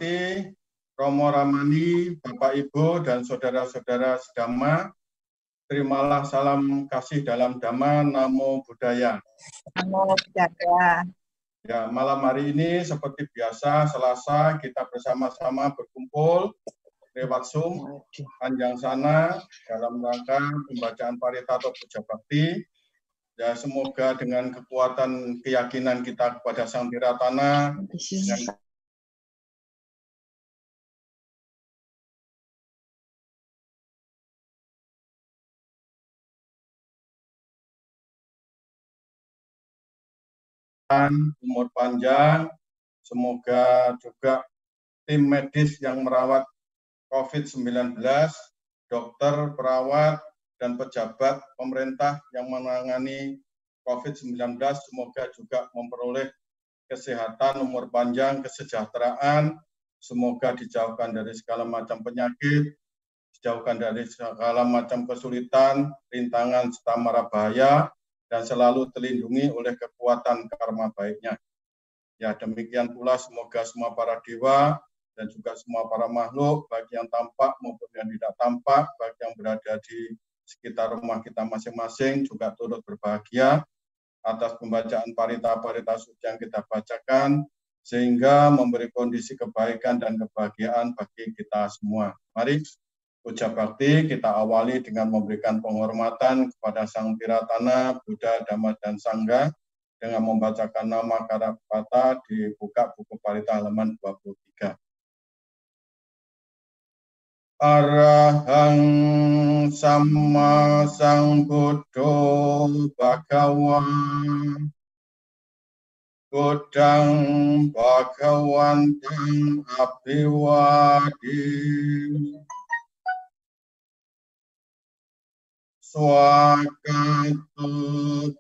hormati Romo Ramani, Bapak Ibu dan saudara-saudara sedama, terimalah salam kasih dalam Dhamma, Namo Buddhaya. Namo Buddhaya. Ya, malam hari ini seperti biasa Selasa kita bersama-sama berkumpul lewat Zoom panjang sana dalam rangka pembacaan Paritato Puja Bakti. Ya, semoga dengan kekuatan keyakinan kita kepada Sang Tiratana, dengan umur panjang, semoga juga tim medis yang merawat COVID-19, dokter, perawat, dan pejabat pemerintah yang menangani COVID-19, semoga juga memperoleh kesehatan, umur panjang, kesejahteraan, semoga dijauhkan dari segala macam penyakit, dijauhkan dari segala macam kesulitan, rintangan, serta mara bahaya, dan selalu terlindungi oleh kekuatan karma baiknya. Ya, demikian pula semoga semua para dewa dan juga semua para makhluk, baik yang tampak maupun yang tidak tampak, baik yang berada di sekitar rumah kita masing-masing, juga turut berbahagia atas pembacaan parita-parita suci yang kita bacakan, sehingga memberi kondisi kebaikan dan kebahagiaan bagi kita semua. Mari puja bakti kita awali dengan memberikan penghormatan kepada Sang Tiratana, Buddha, Dhamma, dan Sangha, dengan membacakan nama Karapata di buka buku Parita halaman 23. Arahang Samma Sambuddho Bhagawa Buddhang Bhagawantang Abhiwadi Swakato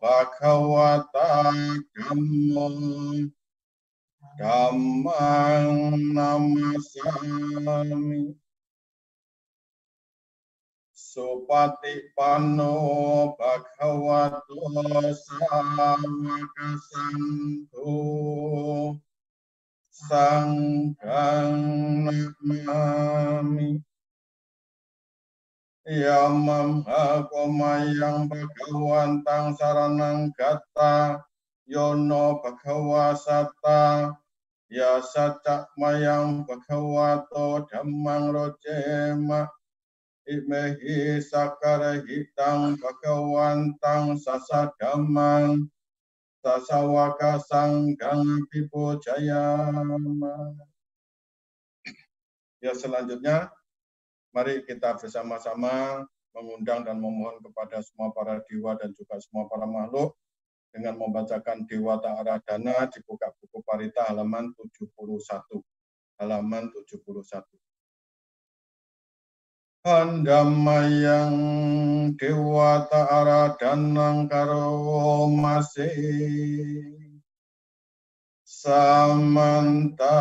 Bhagawata Dhammo Dhammang Namasami Supatipanno Bhagavato Sawaka Santho Sanghang Namami Yamam Hakomayang Bhagawantang Saranang Gata Yono Bhagawasata Ya Sacak Mayang Bhagavato Dhammang Rojema Imehi Sakara Hitang Bhagawantang Sasadhamang Sasawaka Sanggang Pipo Jayama. Ya, selanjutnya mari kita bersama-sama mengundang dan memohon kepada semua para dewa dan juga semua para makhluk dengan membacakan Dewata Aradhana di buka buku Parita halaman 71. Halaman 71. Handamayang Dewata Aradhanang Karo Masih Samanta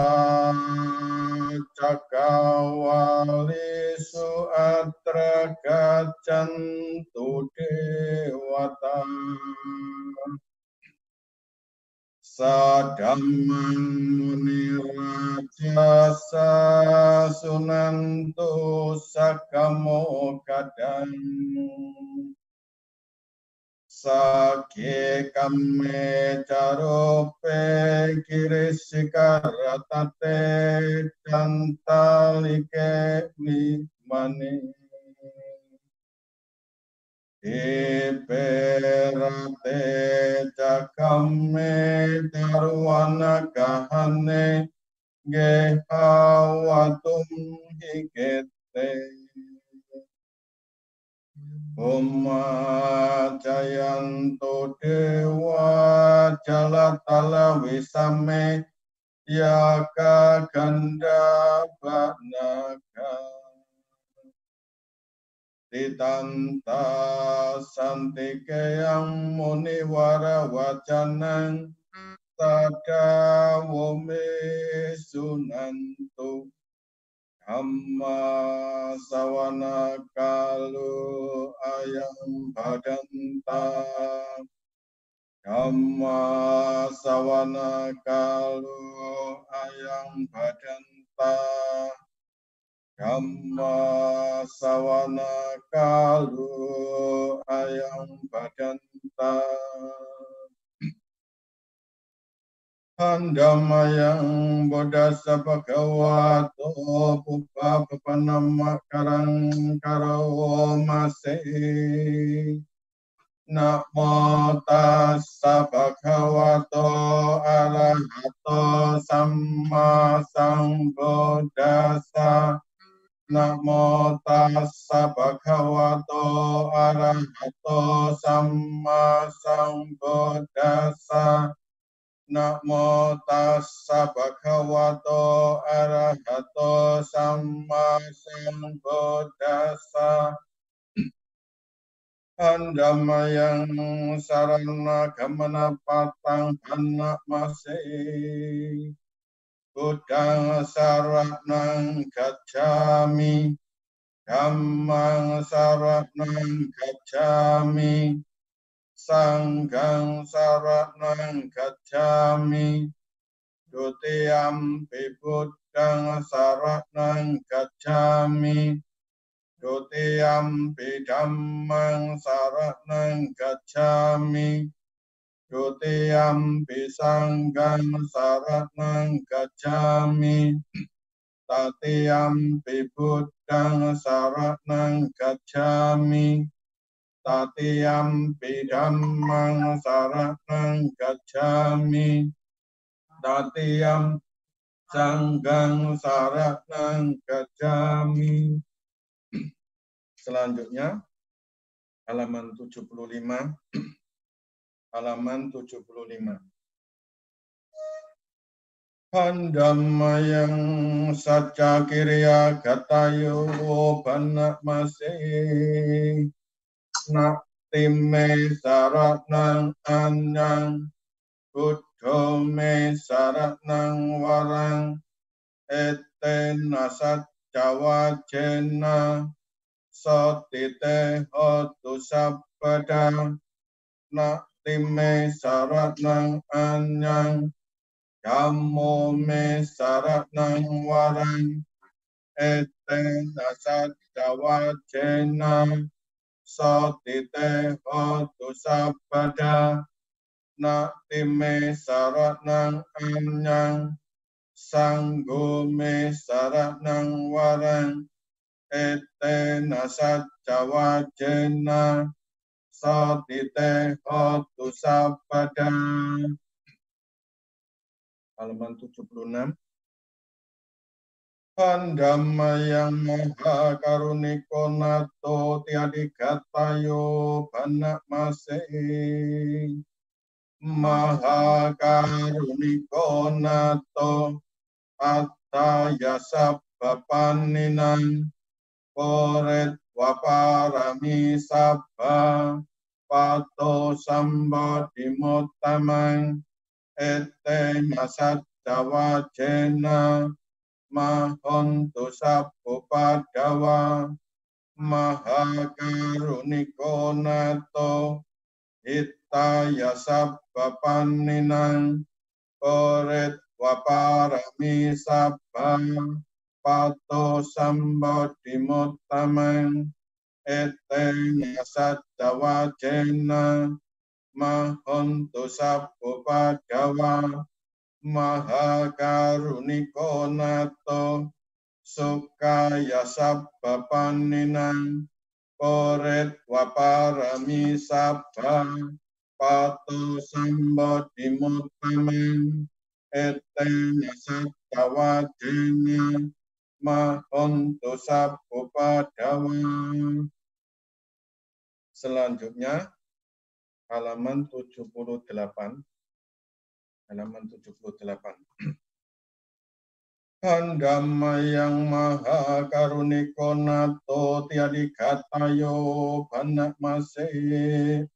Cakawalisu Atra Gacantu Dewata Sadhamman Muni Raja Sasunantu Sakamo Kadang Sakhe Kamme Carope Kirisikaраtate Cantalike Mimani Iperate Cakamme Darwana Kahane Gehawatum Hikete Umma Jayanto Dewa Jalatala Wisame Yaka Ganda Banaga Ditanta Santike Yang Muniwara Wacanang Tada Wome Sunanto Amma Sawana Kalu Ayam Badanta Amma Sawana Kalu Ayam Badanta Sutta Dhamma Sawana Kalu Ayang Badanta Handamayang Bodhasa Bhagavato Pupa Papanama Karang Karo Mase Namo Tassa Bhagavato Arahato Samma Sambuddhassa Namo Tassa Bhagavato Arahato Samma Sambuddhassa Namo Tassa Bhagavato Arahato Samma Sambuddhassa Handamayang Sarana Gamana Patang Anak Masih Buddhang Saranang Gacchami Dhammang Saranang Gacchami Sanghang Saranang Gacchami Dutiyampi Buddhang Saranang Gacchami Dutiyampi Dhammang Saranang Gacchami Dutiyampi Sanghang Saranang Gacchami Tatiyampi Buddhang Saranang Gacchami Tatiyampi Dhammang Saranang Gacchami Tatiyam Sanghang Saranang Gacchami. Selanjutnya halaman 75. Halaman 75. Handamayang Satya Kirya Gatayo Banak Masih Naktime Saranang Anyang Buddho Me Saranang Warang Etena Satyawa Jena Sotite Hotu Sabada Naktime Saranang Anyang Dhammo Me Saranang Warang Etena Satyawa Jena Sotite Hotu Sabada Naktime Saranang Anyang Sanggo Me Saranang Warang Etena Satyawa Jena Sotite Hotu Sabada. Halaman 76. Handamayang Maha Karuniko Nato Tiadi Gatayo Banak Masih Maha Karuniko Nato Ataya Sabbapaninang Poret Waparami Sabba Pato Sambadimotamang Etena Satyawa Jena Mahontu Sabbupadawa Maha Karuniko Nato Hitaya Sabbapaninang Poret Waparami Sabba Pato Sambadimotamang Etena Satyawa Jena Mahontu Sabbupadawa Maha Karuniko Nato Sukaya Sabbapaninang Poret Waparami Sabba Pato Sambadimotamang Etena Satyawa Jena Mahontu Sabbupadawa. Selanjutnya halaman 78. Halaman 78. Handamayang Maha Karuniko Nato Tiadi Gatayo Banak Masih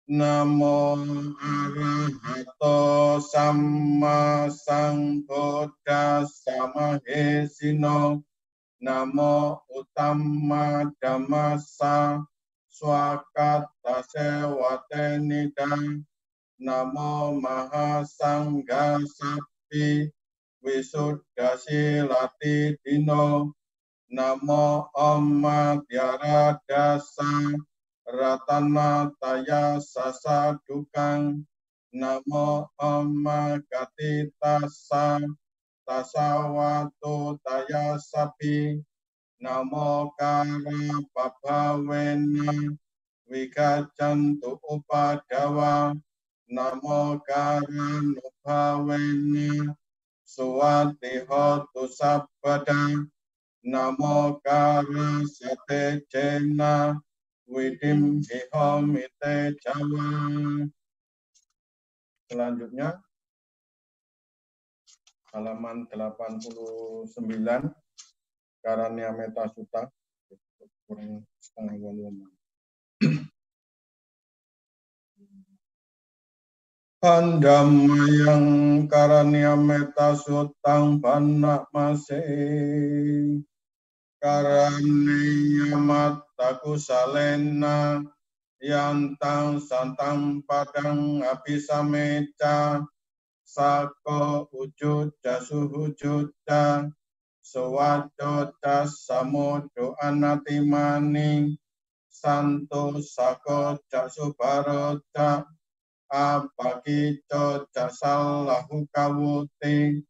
Namo Arahato Samma Sambuddhassa Mahesino Namo Uttamma Dhammassa Swakata Sewatenidang Namo Mahasangha Sapi Wisuddha silati dino. Namo Om Madhyara Dasa Ratana Taya Sasa Dukang. Namo Om Gatitasa Tasawatu Taya Sapi. Namo Kara Babawena Wikacantu Upadawa. Namo Kara Nubhawena Suwatihotu Sabbada. Namo Kara Sate Cena Widim Hihomite Jawa. Selanjutnya halaman 89 Karanya Meta Sutta kurang setengah volume. Pandamayang Karanya Meta Suttang Panak Masih Karaniya Mattaku Salena Yantang Santang Padang Apisameca Sako Ujuja Suhujuja Suwajoja Samudu Anatimani Santo Sako Jasubaroja Apakico Jasalahu Kawuti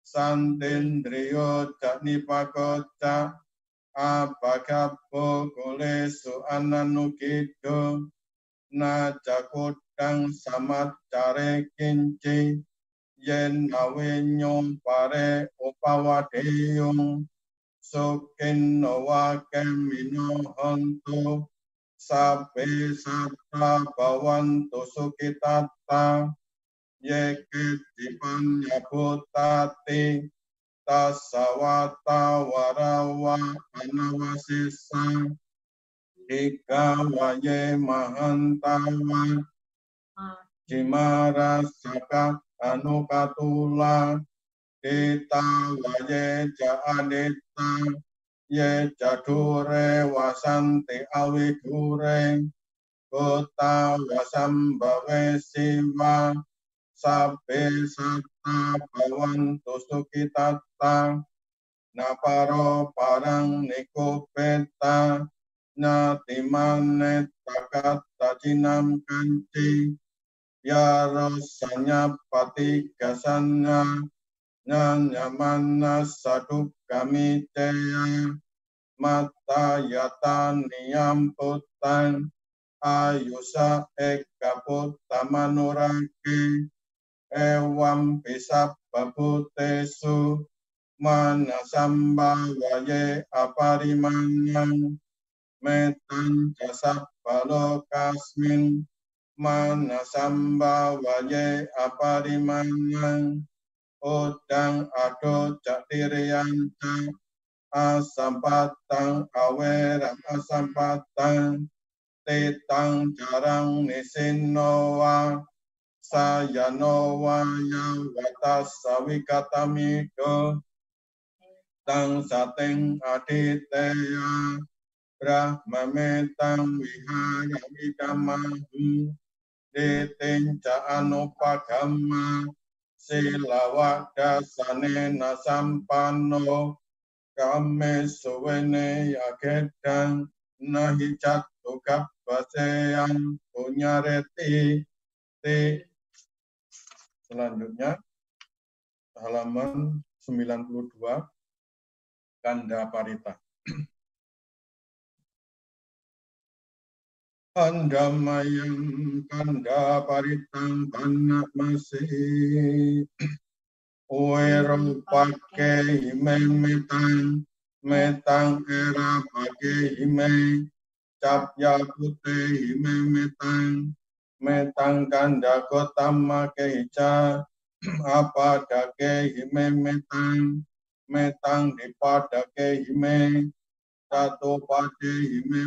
Santindriyo Janipakoca Apakabo Kulesu Ananukido Najakudang Samacare Kinci Yen Awinyum Pare Upawadeyung Sukin Nowakem Minohontu Sabe Satra Bawantu Sukitata Yeke Dipan Yabutati Tasawata Warawa Anawasisa Ika Waye Mahantawa Jimara Saka Anukatula Kita Waye Jaadita Ye Jadure Wasanti Awidure Kota Wasambawe Siva Sabe Sata Bawantu Sukitata Naparo Parang Nikopeta Natimane Takata Jinam Kanci Yarosanya Patigasanya Nyanyamana Saduk Kami Teya Mata Yata Niyam Putan Ayusa Ekaputta Manurake Ewam Pisap Babutesu Manasamba Waye Aparimanyang Metan Jasab Balokasmin Manasamba Waye Aparimanyang Udang Ado Jatiriyanta Asampatang Awerang Asampatang Titang Jarang Nisinowa Sayanowa Yawatas Sawikatamido Tang Sateng Aditeya Brahmametang Wihara Widamahu Ditin Anupagama Silawada Sanena Sampano Kame Suwene Yakedang Nahijat Tukap Baseang Punyareti. Selanjutnya halaman 92 Kanda Parita. Pandamayang Kanda Paritang Panak Masih Uerong Pake Hime Metang Era Pake Hime Capya Pute Hime Metang Kanda Kotama Kehica Apa Dake Hime Metang Dipadake Hime Satu Pade Hime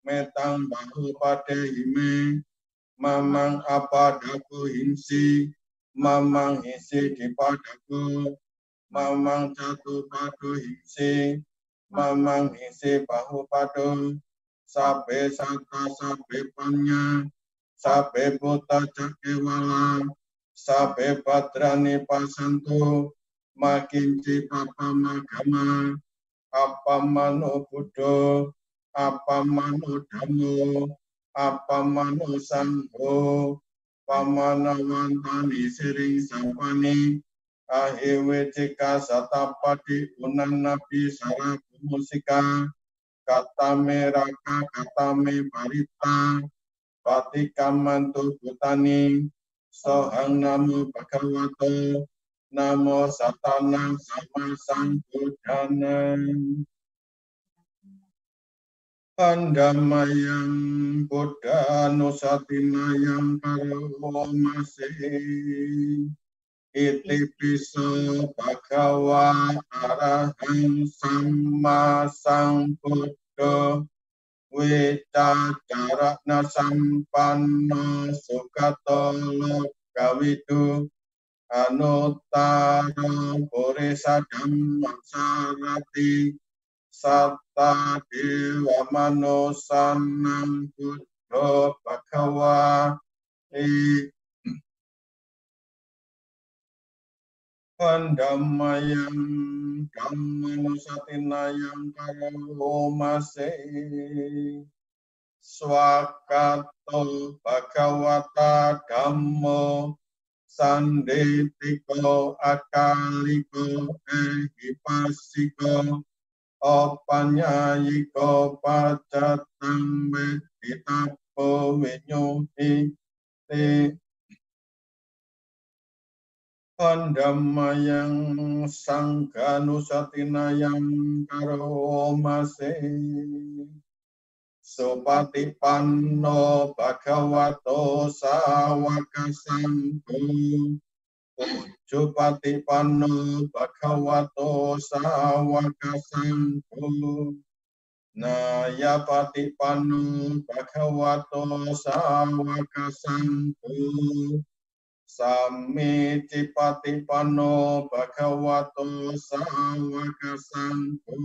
Metang Bahu Pade Hime Mamang Apa Daku Hinsi Mamang Hisi Dipadaku Mamang Jatuh Padu Hisi Mamang Hisi Bahu Padu Sabe Sata Sabe Panya Sabe Buta Cakewala sabe padrani pasanto makinci papa magama apa mano buddho apa mano dhammo apa mano sangho pamana wantani siring sampani ahewe cika satapati unan nabi sarabu musika katame raka katame parita patikamantu butani sohang namo bhagavato namo satana sama sambuddhana pandamayang buddha nusatinayang karomase iti piso bhagava arahang samma sambuddho wicacarana sampanno sukato lokawidu anuttara purisa dhamma sarati satta dewa manusanam buddho bhagava pandamayang dhammanusatinayang karomase swakato bhagavata dhammo sandetiko akaliko ehipasiko opanyayiko pacatang veditapo vinyuhi te pandamayang sangganusatinayang karomase supatipanno bhagavato sawaka sangho ujjupatipanno bhagavato sawaka sangho nayapatipanno bhagavato sawaka sangho Sammicipatipanno bhagavato sawaka sangho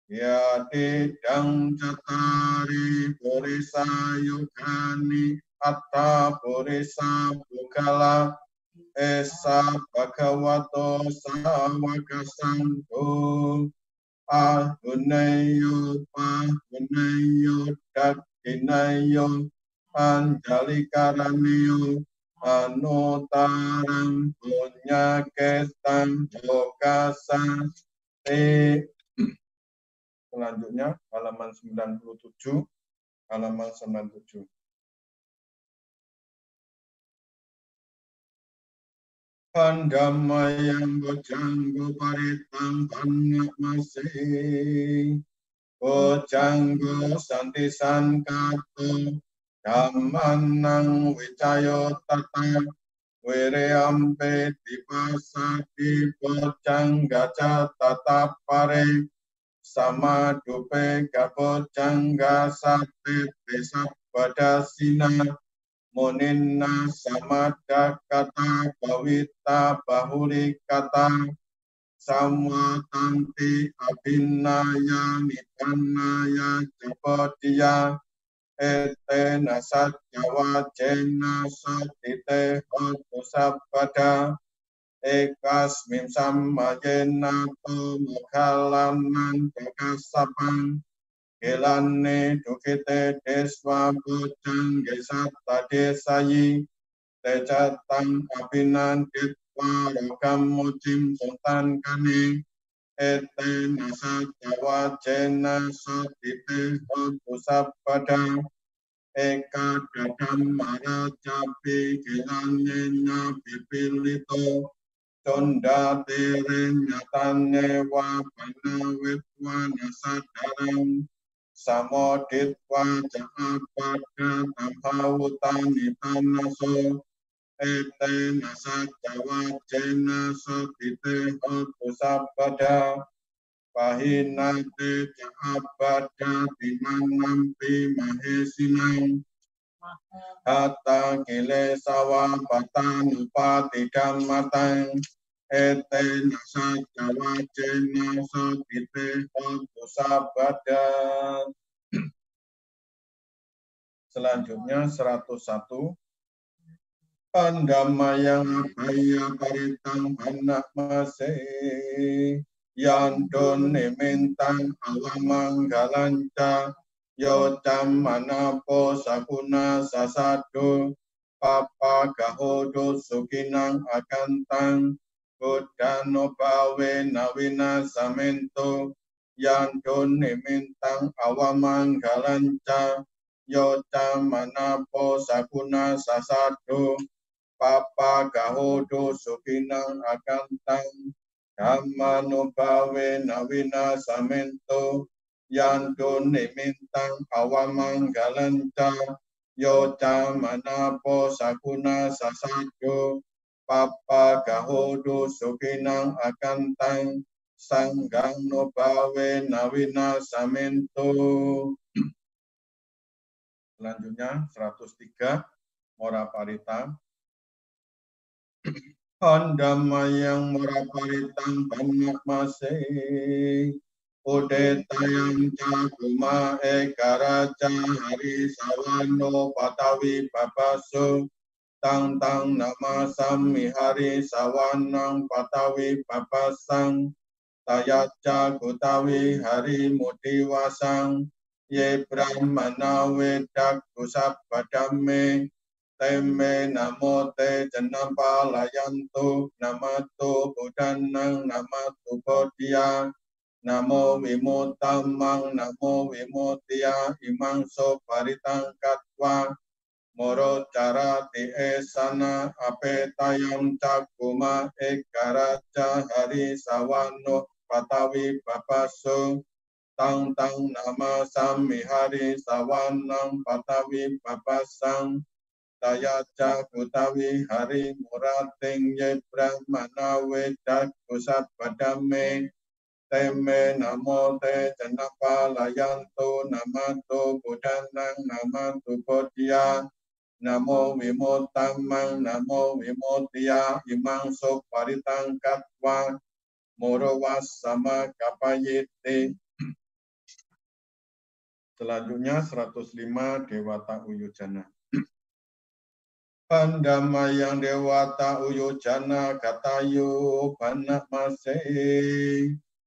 yadidang catari purisa yogani atta purisa bukala esa bhagavato sawaka sangho ahuneyo pahuneyo dakineyo anjalikaranyo anutarang punyaketan lokasang selanjutnya halaman 97 halaman 97 pandamayang bojanggo paritang panak masih bojanggo santisan kato Dhamanang wicayo tata wireampe dipasati bojang gaca tata pare sama dupe gabojang gasate besap badasina muninna samada kata bawita bahuri kata samwatanti abhinaya nitanaya jabodiya etena satyawa jena satite hotu sabada ekasmin samajena to mukhalanan kakasapang gelane dukite deswa bojang gesata desayi tejatang abinan ditwa rokam mucim sultan kane etena satyawa jena satite hotu sabada eka dadam marajapi gelanena pipilito conda teren nyatane wapana wetwa nasadarang samoditwa jahapada tampawutani tanaso etena satyawa jena satite hotu sabada pahinate jahabada dimanampi mahesinang hatta kile sawa patan upati dammatang etena satyawa jena satite hotu sabada. Selanjutnya 101 Pandamayang kaya paritang panak mase yandon nimintang awamanggalanca yo camanapo sakuna sasado papa gahodo sukinang akantang godano bawe nawina samento yandon nimintang awamanggalanca yo camanapo sakuna sasado papa gahodo sukinang akantang dhamma bawe nawina samento yanto nimintang awamanggalanca yo camanapo sakuna sasado papa gahodo sukinang akantang sanggang no bawe nawina samento. Selanjutnya 103 Mora Parita. Pandamayang muraparitang panak mase udetayang caguma ekaraja hari sawano patawi papaso tang nama sami hari sawanang patawi papasang tayaca gutawi hari mudiwasang ye brahmana wedak kusap padame teme namo te janapa layanto namato budanang namato bodhya namo vimutamang namo vimutia imang so paritang katwa moro carati esana apetayam cakuma ekaraja hari sawano patawi papaso tang nama sami hari sawanang patawi papasang tayaca kutawi hari murating ye brahmana wedak kusat padame teme namo te janapa layanto namato budanang namato bodhya namo vimutamang namo vimutia imang sok paritang katwa morowas sama kapayete. Selanjutnya 105 Dewata Uyujana. Pandamayang Dewata Uyujana katayo panak mase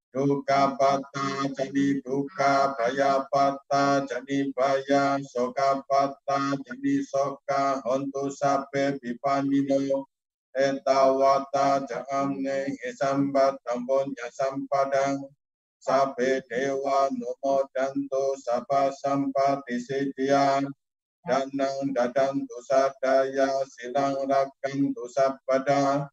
duka pata jadi duka baya pata jadi baya soka pata jadi soka hontu sape pipanino etawata jamne esambat tambonya sampadang sape dewa nomo danto sapa sampati sedian danang dadang dosa daya silang rakan dosa pada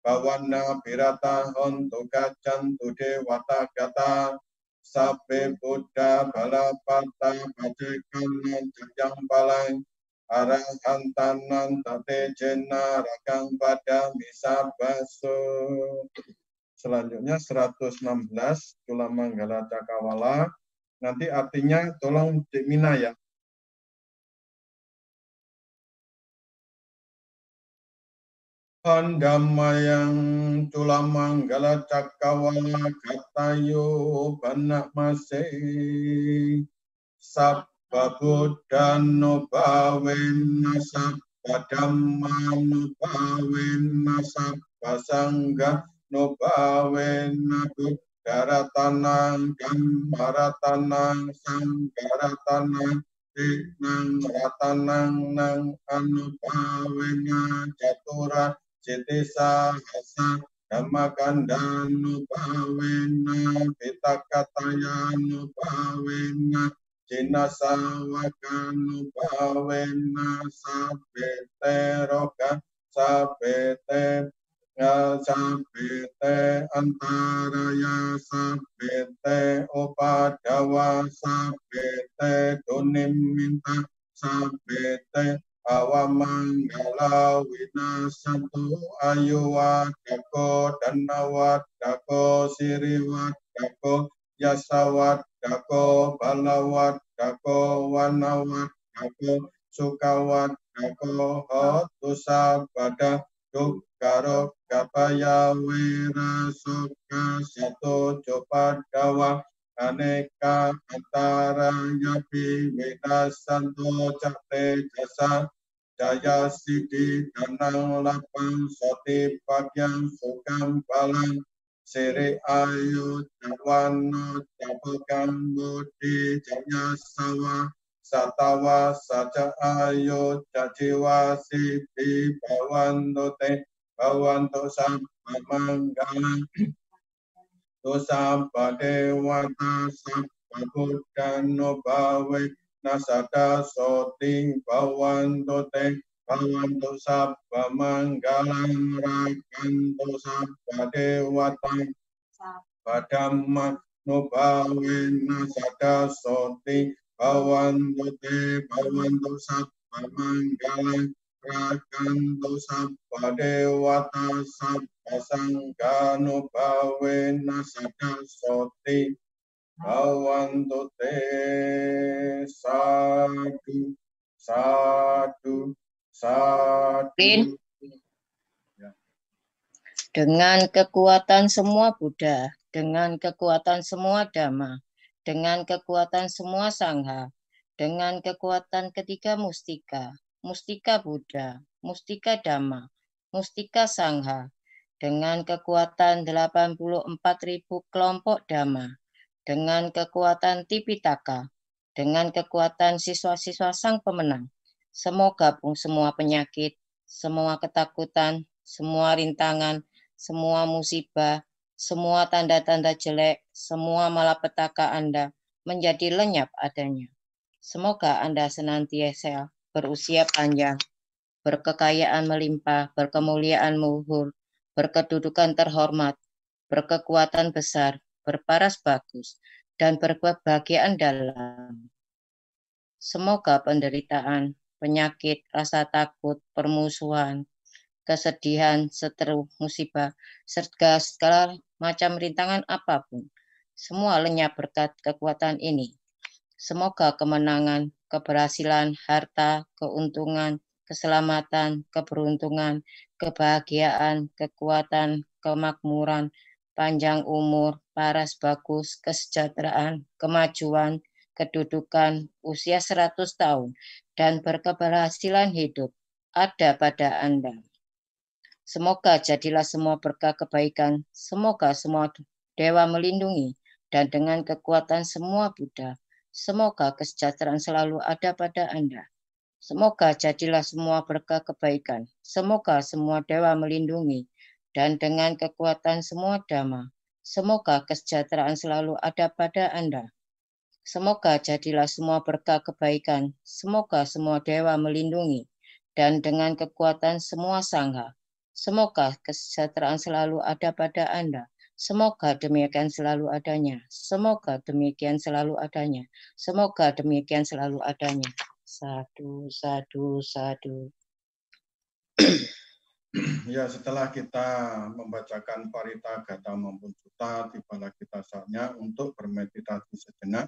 bawana pirata hontu kacan tude wata kata sape buddha balapata pacekanan jajang palang arahantanan tate jena rakang pada misa baso. Selanjutnya 116 Culamanggala Cakawala. Nanti artinya tolong Cik Mina ya. Pandamayang Culamanggala Cakawala katayo panak mase sabba buddha no bawena sabba dhamma no bawena sabba sangha no bawena buddharatanang dhammaratanang sangharatanang nang ratanang nang anubhawena catura citisa hasa dhammakandanu bhavena pitakatayanu bhavena cinasawakanu bhavena sabete roga sabete sabete antaraya sabete opadawa sabete duniminta sabete awamanggala winasantu ayuwadako danawadako siriwadako yasawadako balawadako wanawadako sukawadako hotu sabada dukaro kapaya wira soka sato copadawa aneka antara yapi winasanto cakte jasa jaya siddhi danang lapang soti pakyang sukam balang siri ayu jawano japakam budi jaya sawa satawa saja ayu jajiwa siddhi bhavantu te bhavantu sabba manggalang sabba dewata sabba buddhano bhawe nasada soti bhavantu te bhavantu sabba manggalang rakantu sabba dewata padamma no bhawe nasada soti bhavantu te bhavantu sabba manggalang rakantu sabba dewata sabba sanggano bhavena sada soti bhavantu te. Sadu sadu sadu. Dengan kekuatan semua Buddha, dengan kekuatan semua Dhamma, dengan kekuatan semua Sangha, dengan kekuatan ketiga mustika, mustika Buddha, mustika Dhamma, mustika Sangha, dengan kekuatan 84.000 kelompok Dhamma, dengan kekuatan Tipitaka, dengan kekuatan siswa-siswa sang pemenang, semua gabung semua penyakit, semua ketakutan, semua rintangan, semua musibah, semua tanda-tanda jelek, semua malapetaka Anda menjadi lenyap adanya. Semoga Anda senantiasa berusia panjang, berkekayaan melimpah, berkemuliaan luhur, berkedudukan terhormat, berkekuatan besar, berparas bagus, dan berkebahagiaan dalam. Semoga penderitaan, penyakit, rasa takut, permusuhan, kesedihan, seteru, musibah, serta segala macam rintangan apapun, semua lenyap berkat kekuatan ini. Semoga kemenangan, keberhasilan, harta, keuntungan, keselamatan, keberuntungan, kebahagiaan, kekuatan, kemakmuran, panjang umur, paras bagus, kesejahteraan, kemajuan, kedudukan, usia 100 tahun, dan berkeberhasilan hidup ada pada Anda. Semoga jadilah semua berkah kebaikan, semoga semua dewa melindungi, dan dengan kekuatan semua Buddha, semoga kesejahteraan selalu ada pada Anda. Semoga jadilah semua berkah kebaikan, semoga semua dewa melindungi, dan dengan kekuatan semua Dhamma, semoga kesejahteraan selalu ada pada Anda. Semoga jadilah semua berkah kebaikan, semoga semua dewa melindungi, dan dengan kekuatan semua Sangha, semoga kesejahteraan selalu ada pada Anda. Semoga demikian selalu adanya. Semoga demikian selalu adanya. Semoga demikian selalu adanya. Sadu, sadu, sadu. Ya, setelah kita membacakan Parita Gata maupun Sutta, tibalah kita saatnya untuk bermeditasi sejenak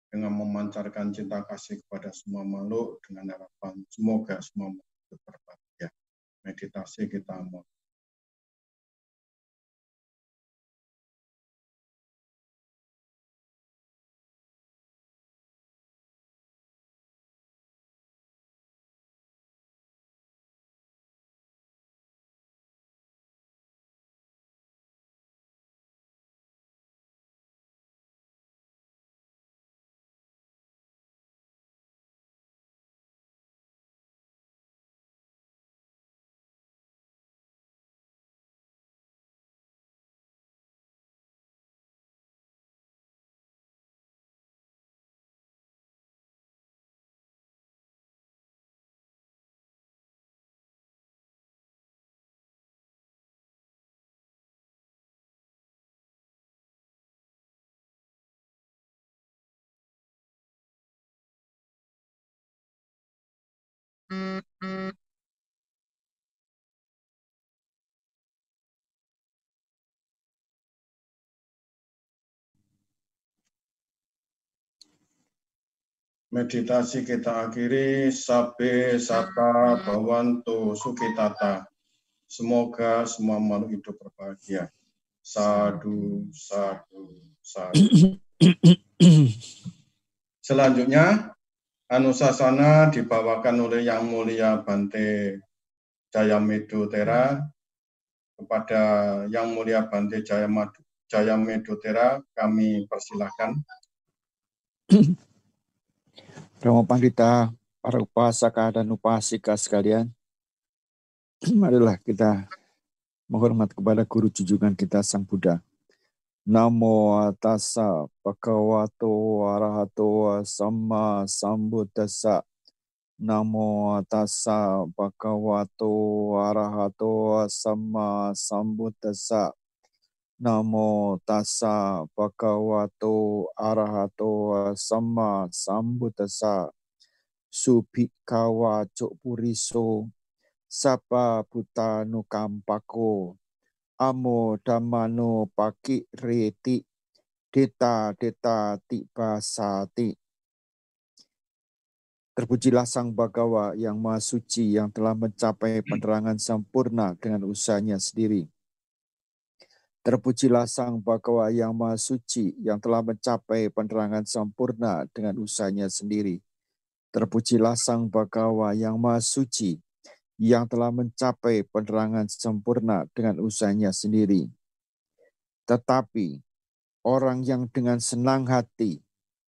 dengan memancarkan cinta kasih kepada semua makhluk dengan harapan semoga semua makhluk berbahagia. Meditasi kita mau. Meditasi kita akhiri, Sabbe Satta Bhavantu Sukhitata. Semoga semua makhluk hidup berbahagia. Sadu, sadu, sadu. Selanjutnya, Anusasana dibawakan oleh Yang Mulia Bante Jayamedo Tera. Kepada Yang Mulia Bante Jayamedo Tera kami persilahkan. Rama Pandita, para upasaka dan upasika sekalian, marilah kita menghormat kepada guru junjungan kita Sang Buddha. Namo tassa bhagavato arahato samma sambuddhassa. Namo tassa bhagavato arahato samma sambuddhassa. Namo tassa bhagavato arahato samma sambuddhassa. Subhikawa cokpuriso sapa butanu kampako amo dhammano paki reti deta tiba sati. Terpujilah Sang Bhagawa yang Maha Suci yang telah mencapai penerangan sempurna dengan usahanya sendiri. Terpujilah Sang Bhagawa yang Maha Suci yang telah mencapai penerangan sempurna dengan usahanya sendiri. Terpujilah Sang Bhagawa yang Maha Suci yang telah mencapai penerangan sempurna dengan usahanya sendiri. Tetapi orang yang dengan senang hati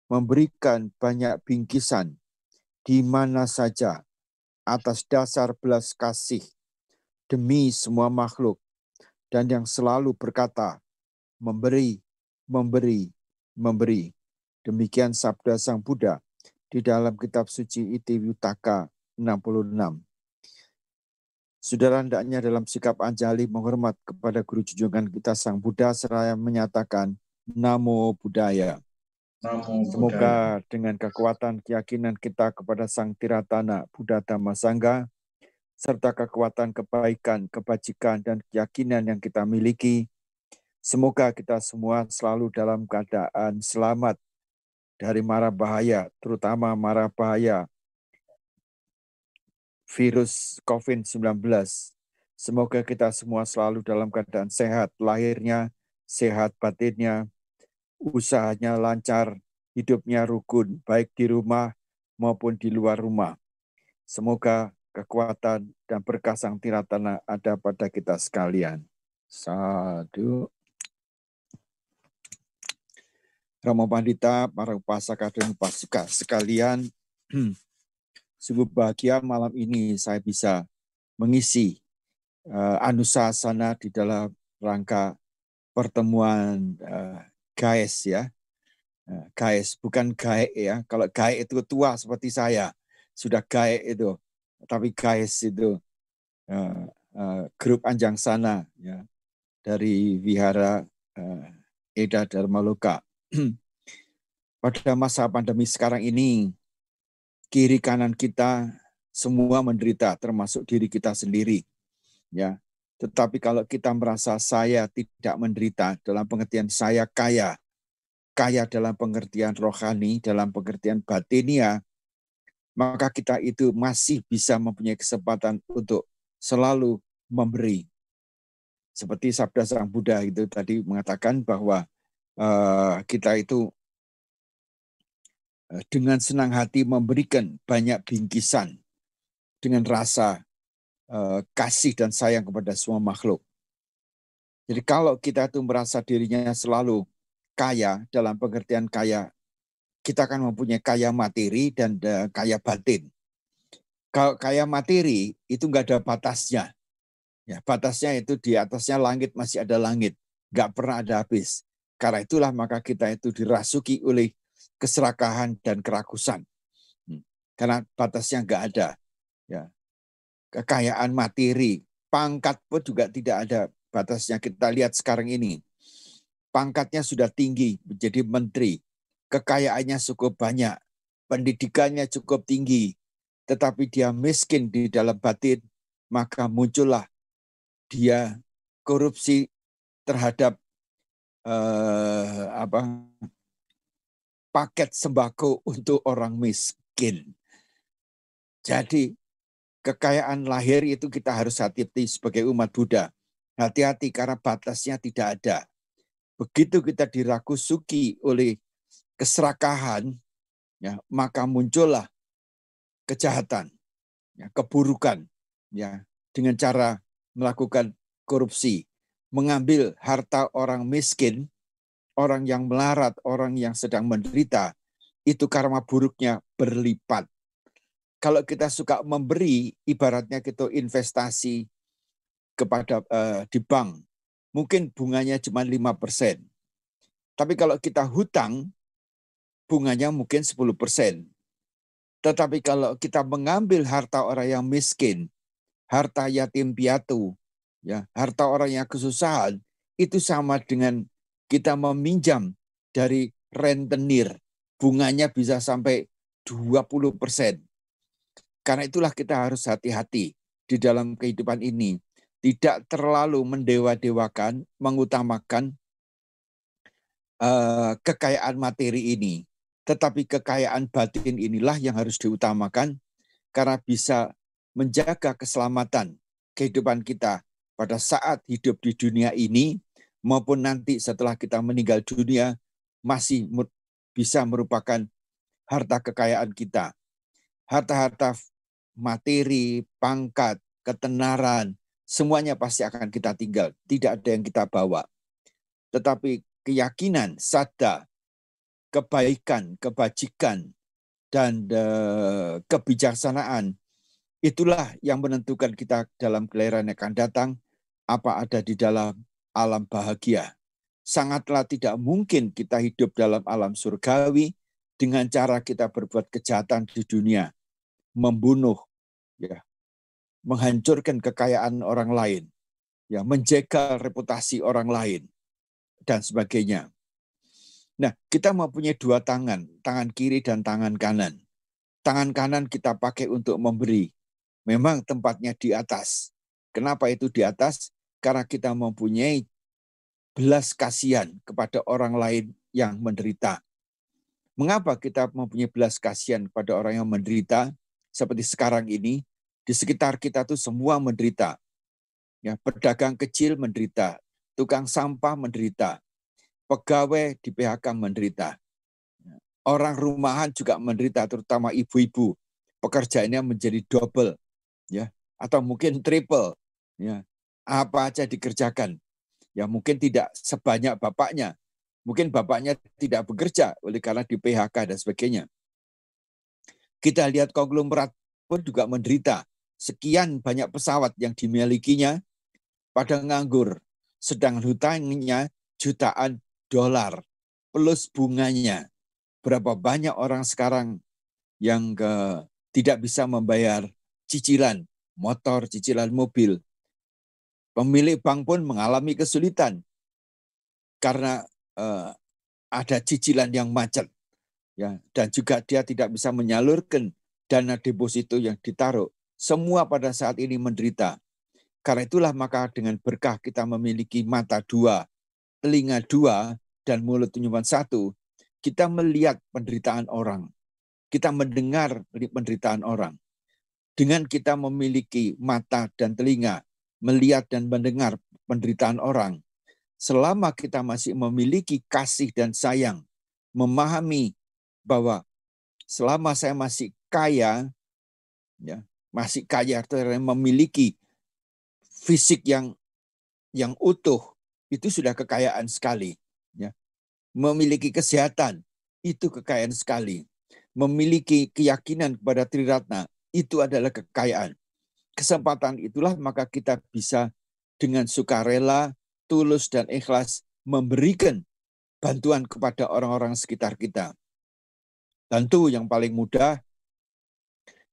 memberikan banyak bingkisan di mana saja atas dasar belas kasih demi semua makhluk dan yang selalu berkata memberi, memberi, memberi. Demikian sabda Sang Buddha di dalam kitab suci Iti Vitaka 66. Saudara, hendaknya dalam sikap anjali menghormat kepada guru junjungan kita Sang Buddha seraya menyatakan Namo Buddhaya. Semoga dengan kekuatan keyakinan kita kepada Sang Tiratana Buddha Dhamma Sangha serta kekuatan kebaikan, kebajikan dan keyakinan yang kita miliki, semoga kita semua selalu dalam keadaan selamat dari mara bahaya, terutama mara bahaya virus COVID-19. Semoga kita semua selalu dalam keadaan sehat lahirnya, sehat batinnya, usahanya lancar, hidupnya rukun, baik di rumah maupun di luar rumah. Semoga kekuatan dan berkah Sang Tiratana ada pada kita sekalian. Sadhu. Rama Pandita, para upasaka dan upasika sekalian, sungguh bahagia malam ini saya bisa mengisi anusasana di dalam rangka pertemuan GAES ya. GAES bukan GAE ya. Kalau GAE itu tua seperti saya, sudah GAE itu. Tapi GAES itu grup Anjang Sana ya, dari Wihara Eda Dharmaloka. Pada masa pandemi sekarang ini, kiri kanan kita semua menderita, termasuk diri kita sendiri. Ya, tetapi kalau kita merasa saya tidak menderita dalam pengertian saya kaya dalam pengertian rohani, dalam pengertian batinia, maka kita itu masih bisa mempunyai kesempatan untuk selalu memberi. Seperti sabda Sang Buddha itu tadi mengatakan bahwa kita itu dengan senang hati memberikan banyak bingkisan dengan rasa kasih dan sayang kepada semua makhluk. Jadi kalau kita itu merasa dirinya selalu kaya, dalam pengertian kaya, kita akan mempunyai kaya materi dan kaya batin. Kalau kaya materi itu nggak ada batasnya. Ya, batasnya itu di atasnya langit masih ada langit, nggak pernah ada habis. Karena itulah maka kita itu dirasuki oleh keserakahan dan kerakusan. Karena batasnya nggak ada. Ya. Kekayaan materi, pangkat pun juga tidak ada batasnya. Kita lihat sekarang ini, pangkatnya sudah tinggi, menjadi menteri. Kekayaannya cukup banyak, pendidikannya cukup tinggi, tetapi dia miskin di dalam batin, maka muncullah dia korupsi terhadap paket sembako untuk orang miskin. Jadi kekayaan lahir itu kita harus hati-hati sebagai umat Buddha. Hati-hati karena batasnya tidak ada. Begitu kita dirakusuki oleh keserakahan, ya, maka muncullah kejahatan, ya, keburukan, ya, dengan cara melakukan korupsi, mengambil harta orang miskin, orang yang melarat, orang yang sedang menderita, itu karma buruknya berlipat. Kalau kita suka memberi, ibaratnya kita investasi kepada di bank, mungkin bunganya cuma 5%. Tapi kalau kita hutang, bunganya mungkin 10%. Tetapi kalau kita mengambil harta orang yang miskin, harta yatim piatu, ya, harta orang yang kesusahan, itu sama dengan kita meminjam dari rentenir. Bunganya bisa sampai 20%. Karena itulah kita harus hati-hati di dalam kehidupan ini. Tidak terlalu mendewa-dewakan, mengutamakan kekayaan materi ini. Tetapi kekayaan batin inilah yang harus diutamakan karena bisa menjaga keselamatan kehidupan kita pada saat hidup di dunia ini maupun nanti setelah kita meninggal dunia masih bisa merupakan harta kekayaan kita. Harta-harta materi, pangkat, ketenaran, semuanya pasti akan kita tinggal. Tidak ada yang kita bawa. Tetapi keyakinan, sadar, kebaikan, kebajikan, dan kebijaksanaan, itulah yang menentukan kita dalam kelahiran yang akan datang, apa ada di dalam alam bahagia. Sangatlah tidak mungkin kita hidup dalam alam surgawi dengan cara kita berbuat kejahatan di dunia, membunuh, ya, menghancurkan kekayaan orang lain, ya, menjegal reputasi orang lain, dan sebagainya. Nah, kita mempunyai dua tangan, tangan kiri dan tangan kanan. Tangan kanan kita pakai untuk memberi. Memang tempatnya di atas. Kenapa itu di atas? Karena kita mempunyai belas kasihan kepada orang lain yang menderita. Mengapa kita mempunyai belas kasihan kepada orang yang menderita? Seperti sekarang ini, di sekitar kita tuh semua menderita. Ya, pedagang kecil menderita, tukang sampah menderita, pegawai di PHK menderita. Orang rumahan juga menderita, terutama ibu-ibu. Pekerjaannya menjadi double, ya, atau mungkin triple, ya. Apa aja dikerjakan. Ya, mungkin tidak sebanyak bapaknya. Mungkin bapaknya tidak bekerja oleh karena di PHK dan sebagainya. Kita lihat konglomerat pun juga menderita. Sekian banyak pesawat yang dimilikinya pada nganggur, sedangkan hutangnya jutaan dolar plus bunganya. Berapa banyak orang sekarang yang tidak bisa membayar cicilan motor, cicilan mobil. Pemilik bank pun mengalami kesulitan karena ada cicilan yang macet, ya, dan juga dia tidak bisa menyalurkan dana deposito yang ditaruh. Semua pada saat ini menderita. Karena itulah maka dengan berkah kita memiliki mata dua, telinga dua, dan mulut cuma satu, kita melihat penderitaan orang. Kita mendengar penderitaan orang. Dengan kita memiliki mata dan telinga, melihat dan mendengar penderitaan orang, selama kita masih memiliki kasih dan sayang, memahami bahwa selama saya masih kaya, ya, masih kaya artinya memiliki fisik yang utuh, itu sudah kekayaan sekali. Ya. Memiliki kesehatan, itu kekayaan sekali. Memiliki keyakinan kepada Triratna, itu adalah kekayaan. Kesempatan itulah maka kita bisa dengan sukarela, tulus dan ikhlas memberikan bantuan kepada orang-orang sekitar kita. Tentu yang paling mudah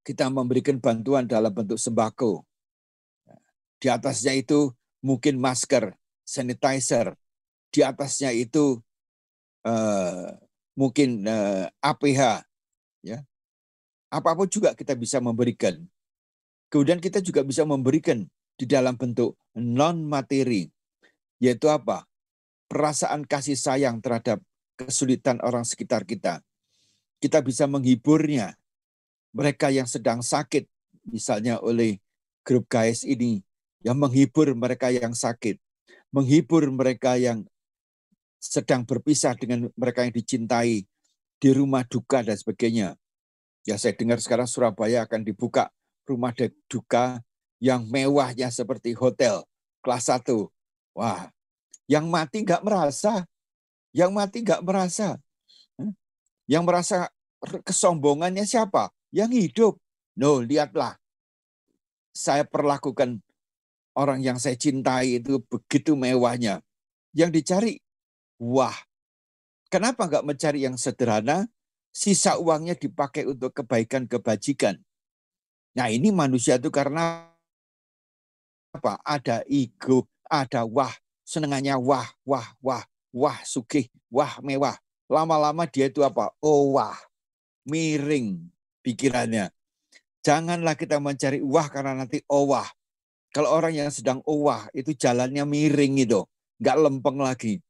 kita memberikan bantuan dalam bentuk sembako. Di atasnya itu mungkin masker, sanitizer. Di atasnya itu mungkin APH. Ya. Apapun juga kita bisa memberikan. Kemudian kita juga bisa memberikan di dalam bentuk non-materi, yaitu apa? Perasaan kasih sayang terhadap kesulitan orang sekitar kita. Kita bisa menghiburnya. Mereka yang sedang sakit, misalnya oleh grup guys ini, yang menghibur mereka yang sakit, menghibur mereka yang sedang berpisah dengan mereka yang dicintai, di rumah duka dan sebagainya. Ya, saya dengar sekarang Surabaya akan dibuka rumah duka yang mewahnya seperti hotel kelas 1. Wah, yang mati nggak merasa. Yang mati nggak merasa. Yang merasa kesombongannya siapa? Yang hidup. No, lihatlah. Saya perlakukan orang yang saya cintai itu begitu mewahnya. Yang dicari, wah, kenapa nggak mencari yang sederhana? Sisa uangnya dipakai untuk kebaikan-kebajikan. Nah, ini manusia itu karena apa? Ada ego, ada wah, senengannya wah, sugih, wah, mewah. Lama-lama dia itu apa? Oh, wah, miring pikirannya. Janganlah kita mencari wah karena nanti oh wah. Kalau orang yang sedang oh wah, itu jalannya miring itu. Nggak lempeng lagi.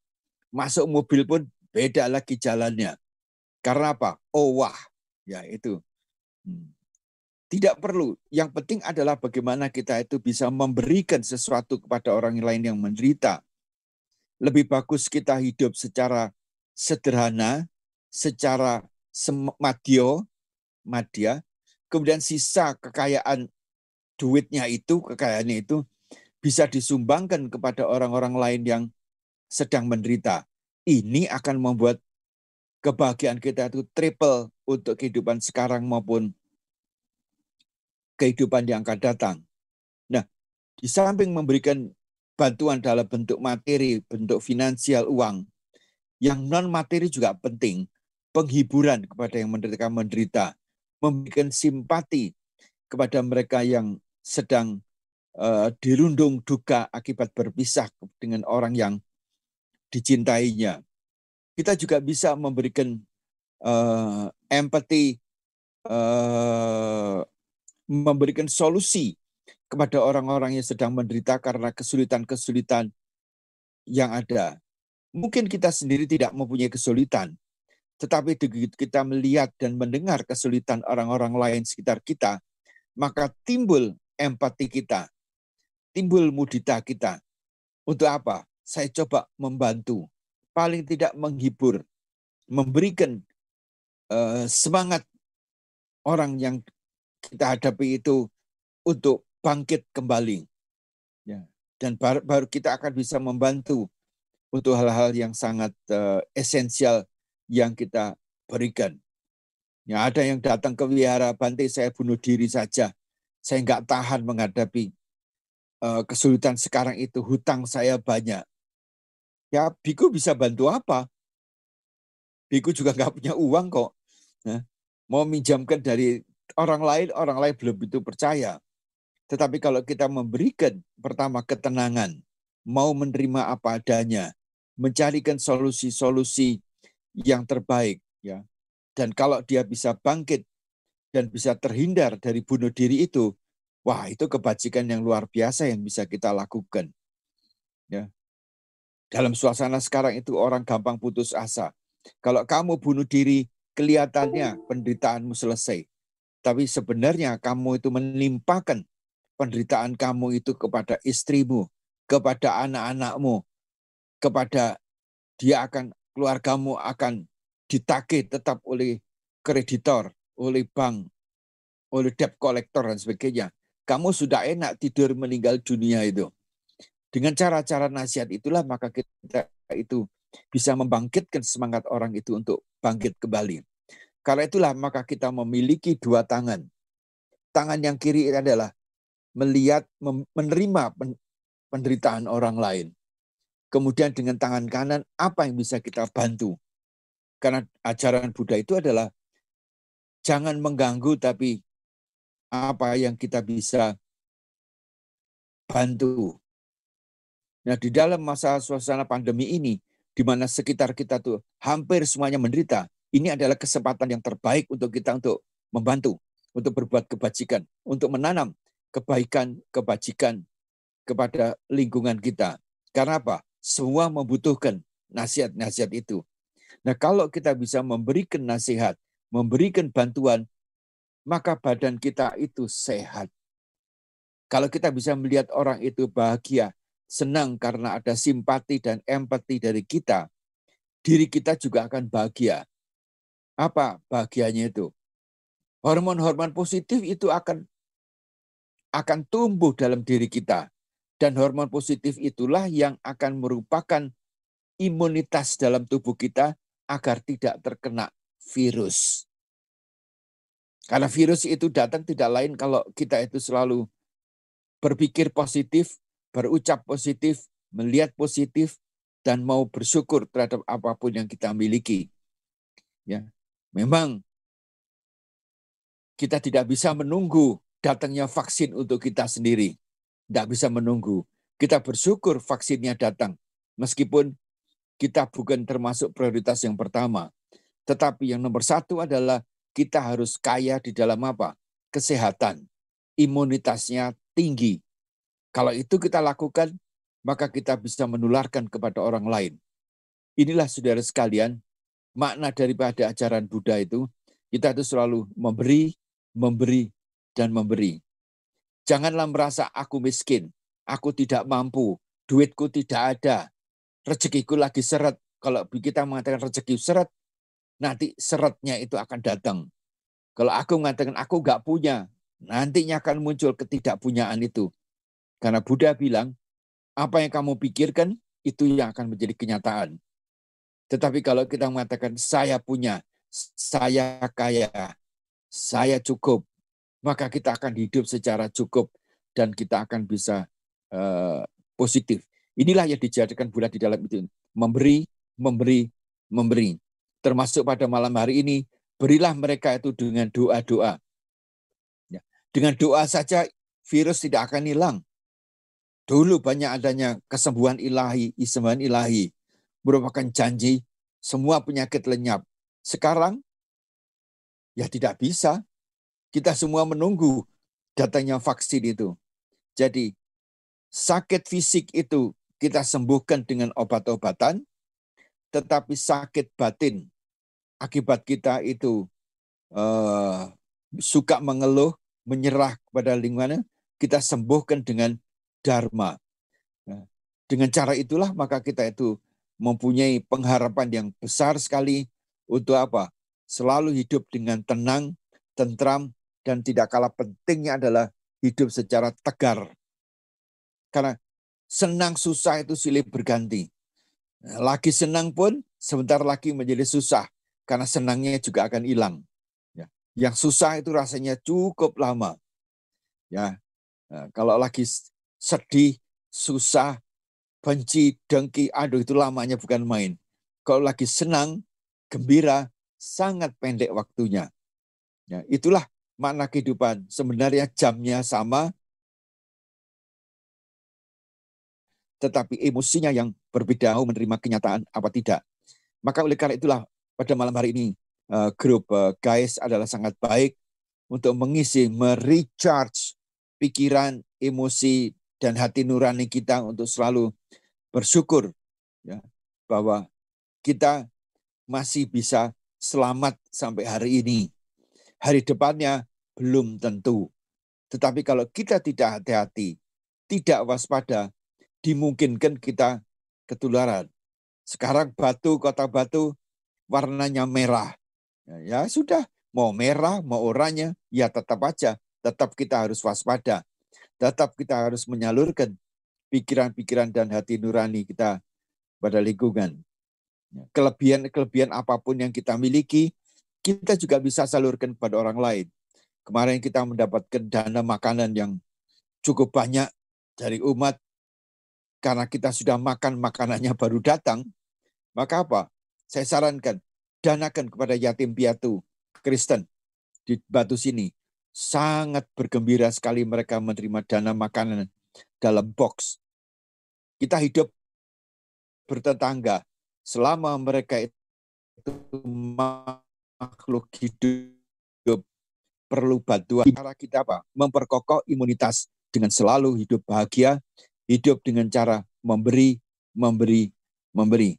Masuk mobil pun beda lagi jalannya. Karena apa? Oh wah. Ya itu. Tidak perlu. Yang penting adalah bagaimana kita itu bisa memberikan sesuatu kepada orang lain yang menderita. Lebih bagus kita hidup secara sederhana, secara madya, kemudian sisa kekayaan duitnya itu, kekayaannya itu bisa disumbangkan kepada orang-orang lain yang sedang menderita. Ini akan membuat kebahagiaan kita itu triple untuk kehidupan sekarang maupun kehidupan yang akan datang. Nah, di samping memberikan bantuan dalam bentuk materi, bentuk finansial, uang, yang non-materi juga penting. Penghiburan kepada yang menderita, memberikan simpati kepada mereka yang sedang dirundung duka akibat berpisah dengan orang yang dicintainya. Kita juga bisa memberikan empati, memberikan solusi kepada orang-orang yang sedang menderita karena kesulitan-kesulitan yang ada. Mungkin kita sendiri tidak mempunyai kesulitan, tetapi kita melihat dan mendengar kesulitan orang-orang lain sekitar kita, maka timbul empati kita, timbul mudita kita. Untuk apa? Saya coba membantu, paling tidak menghibur, memberikan semangat orang yang kita hadapi itu untuk bangkit kembali. Ya. Dan baru kita akan bisa membantu untuk hal-hal yang sangat esensial yang kita berikan. Ya, ada yang datang ke wihara, Bante, saya bunuh diri saja. Saya nggak tahan menghadapi kesulitan sekarang itu, hutang saya banyak. Ya, biku bisa bantu apa? Biku juga nggak punya uang kok. Nah, mau minjamkan dari orang lain belum itu percaya. Tetapi kalau kita memberikan pertama ketenangan, mau menerima apa adanya, mencarikan solusi-solusi yang terbaik, ya. Dan kalau dia bisa bangkit dan bisa terhindar dari bunuh diri itu, wah, itu kebajikan yang luar biasa yang bisa kita lakukan. Ya. Dalam suasana sekarang itu orang gampang putus asa. Kalau kamu bunuh diri, kelihatannya penderitaanmu selesai. Tapi sebenarnya kamu itu menimpakan penderitaan kamu itu kepada istrimu, kepada anak-anakmu, kepada keluargamu akan ditagih tetap oleh kreditor, oleh bank, oleh debt collector dan sebagainya. Kamu sudah enak tidur meninggal dunia itu. Dengan cara-cara nasihat itulah maka kita itu bisa membangkitkan semangat orang itu untuk bangkit kembali. Karena itulah maka kita memiliki dua tangan. Tangan yang kiri adalah melihat, menerima penderitaan orang lain. Kemudian dengan tangan kanan, apa yang bisa kita bantu? Karena ajaran Buddha itu adalah jangan mengganggu, tapi apa yang kita bisa bantu. Nah, di dalam masa suasana pandemi ini, di mana sekitar kita tuh hampir semuanya menderita, ini adalah kesempatan yang terbaik untuk kita untuk membantu, untuk berbuat kebajikan, untuk menanam kebaikan, kebajikan kepada lingkungan kita. Karena apa? Semua membutuhkan nasihat-nasihat itu. Nah, kalau kita bisa memberikan nasihat, memberikan bantuan, maka badan kita itu sehat. Kalau kita bisa melihat orang itu bahagia, senang karena ada simpati dan empati dari kita, diri kita juga akan bahagia. Apa bahagianya itu? Hormon-hormon positif itu akan tumbuh dalam diri kita. Dan hormon positif itulah yang akan merupakan imunitas dalam tubuh kita agar tidak terkena virus. Karena virus itu datang tidak lain kalau kita itu selalu berpikir positif, berucap positif, melihat positif, dan mau bersyukur terhadap apapun yang kita miliki. Ya, memang kita tidak bisa menunggu datangnya vaksin untuk kita sendiri. Tidak bisa menunggu. Kita bersyukur vaksinnya datang. Meskipun kita bukan termasuk prioritas yang pertama. Tetapi yang nomor satu adalah kita harus kaya di dalam apa? Kesehatan. Imunitasnya tinggi. Kalau itu kita lakukan, maka kita bisa menularkan kepada orang lain. Inilah saudara sekalian, makna daripada ajaran Buddha itu, kita itu selalu memberi, memberi, dan memberi. Janganlah merasa aku miskin, aku tidak mampu, duitku tidak ada, rezekiku lagi seret. Kalau kita mengatakan rezeki seret, nanti seretnya itu akan datang. Kalau aku mengatakan aku nggak punya, nantinya akan muncul ketidakpunyaan itu. Karena Buddha bilang, apa yang kamu pikirkan, itu yang akan menjadi kenyataan. Tetapi kalau kita mengatakan saya punya, saya kaya, saya cukup, maka kita akan hidup secara cukup dan kita akan bisa positif. Inilah yang dijadikan Buddha di dalam itu. Memberi, memberi, memberi. Termasuk pada malam hari ini, berilah mereka itu dengan doa-doa. Ya. Dengan doa saja virus tidak akan hilang. Dulu banyak adanya kesembuhan ilahi, isembahan ilahi. Merupakan janji, semua penyakit lenyap. Sekarang, ya tidak bisa. Kita semua menunggu datangnya vaksin itu. Jadi, sakit fisik itu kita sembuhkan dengan obat-obatan, tetapi sakit batin akibat kita itu suka mengeluh, menyerah kepada lingkungan, kita sembuhkan dengan dharma. Dengan cara itulah maka kita itu mempunyai pengharapan yang besar sekali untuk apa? Selalu hidup dengan tenang, tentram, dan tidak kalah pentingnya adalah hidup secara tegar. Karena senang susah itu silih berganti. Lagi senang pun sebentar lagi menjadi susah. Karena senangnya juga akan hilang. Yang susah itu rasanya cukup lama. Ya, kalau lagi sedih, susah, benci, dengki, aduh itu lamanya bukan main. Kalau lagi senang, gembira, sangat pendek waktunya. Ya, itulah makna kehidupan. Sebenarnya jamnya sama, tetapi emosinya yang berbeda, mau menerima kenyataan apa tidak. Maka oleh karena itulah pada malam hari ini grup guys adalah sangat baik untuk mengisi, merecharge pikiran, emosi, dan hati nurani kita untuk selalu bersyukur ya, bahwa kita masih bisa selamat sampai hari ini. Hari depannya belum tentu. Tetapi kalau kita tidak hati-hati, tidak waspada, dimungkinkan kita ketularan. Sekarang kota Batu warnanya merah. Ya sudah, mau merah, mau oranye, ya tetap aja. Tetap kita harus waspada. Tetap kita harus menyalurkan pikiran-pikiran dan hati nurani kita pada lingkungan. Kelebihan apapun yang kita miliki, kita juga bisa salurkan kepada orang lain. Kemarin kita mendapatkan dana makanan yang cukup banyak dari umat, karena kita sudah makan makanannya baru datang, maka apa? Saya sarankan, danakan kepada yatim piatu Kristen di Batu sini. Sangat bergembira sekali mereka menerima dana makanan dalam box. Kita hidup bertetangga. Selama mereka itu makhluk hidup perlu bantuan. Cara kita apa? Memperkokoh imunitas dengan selalu hidup bahagia, hidup dengan cara memberi, memberi, memberi.